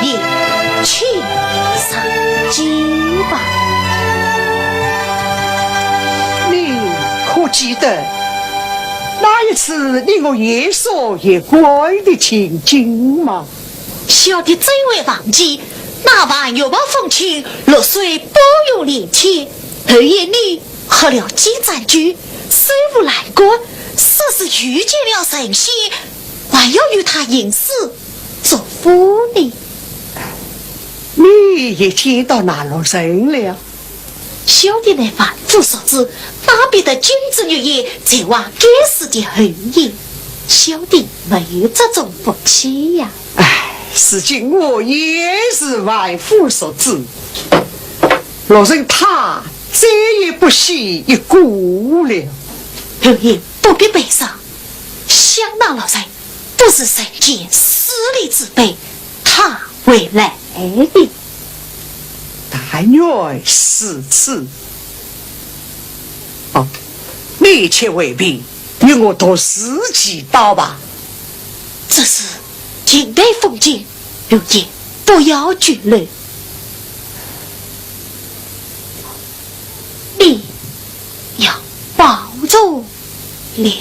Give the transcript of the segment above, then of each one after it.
爷，请上机吧。你可记得那一次你我爷说也乖的情景吗？小弟怎会忘记？那晚又把风情落水保佑连天，二爷你喝了几盏酒，虽无来过，似是遇见了神仙，还要与他吟诗作赋呢。你也见到那路人了？小弟乃凡夫所知，哪比得君子女也在往该死的后爷，小弟没有这种福气呀。事情我也是万夫所知，老人他再也不惜一顾了。后爷不必悲伤，想那老人不是人间死里之辈，他会来的。但愿是此。哦，你且未必与我同时祈祷吧。这是近代封建，后爷不要拘留。你要保重了。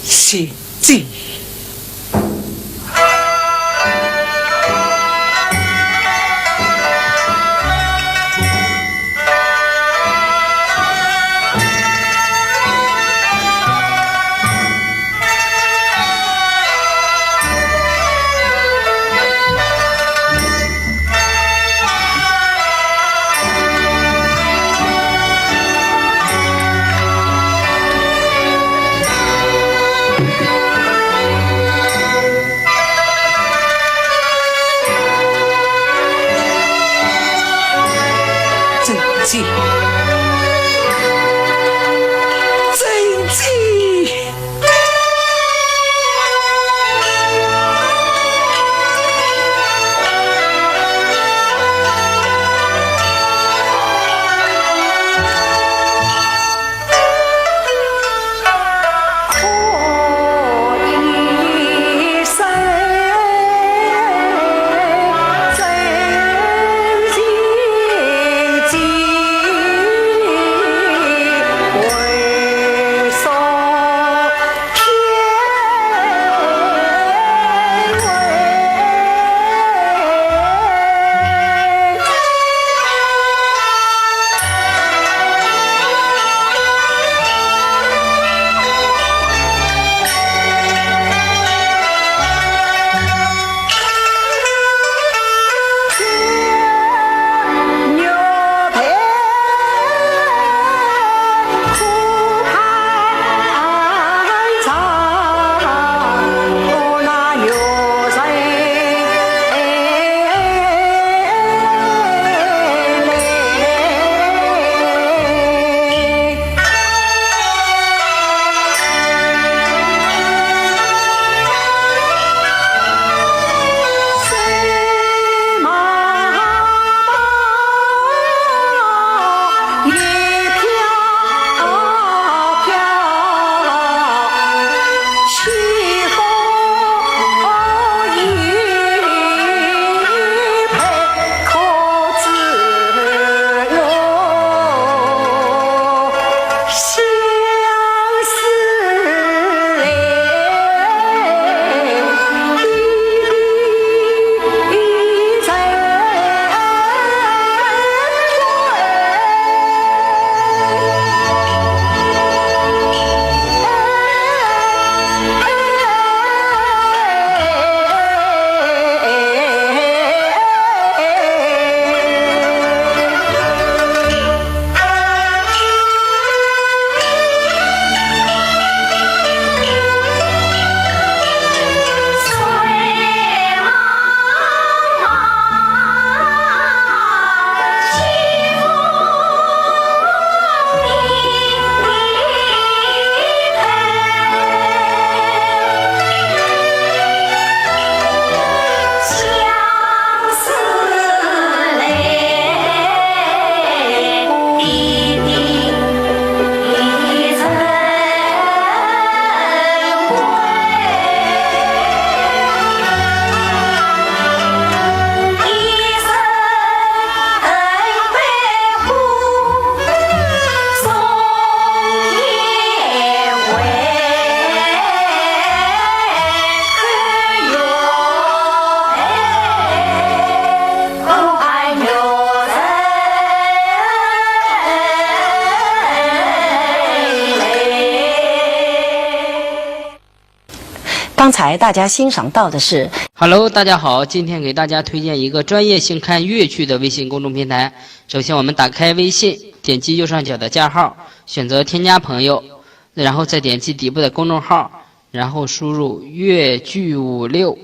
谢谢。刚才大家欣赏到的是 Hello， 大家好，今天给大家推荐一个专业性看粤剧的微信公众平台。首先我们打开微信，点击右上角的加号，选择添加朋友，然后再点击底部的公众号，然后输入粤剧56，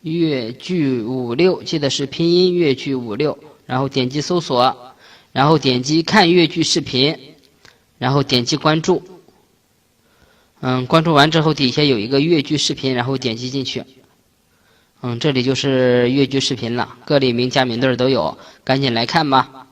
粤剧56，记得是拼音粤剧56，然后点击搜索，然后点击看粤剧视频，然后点击关注。关注完之后底下有一个粤剧视频，然后点击进去。这里就是粤剧视频了，各里名家名对都有，赶紧来看吧。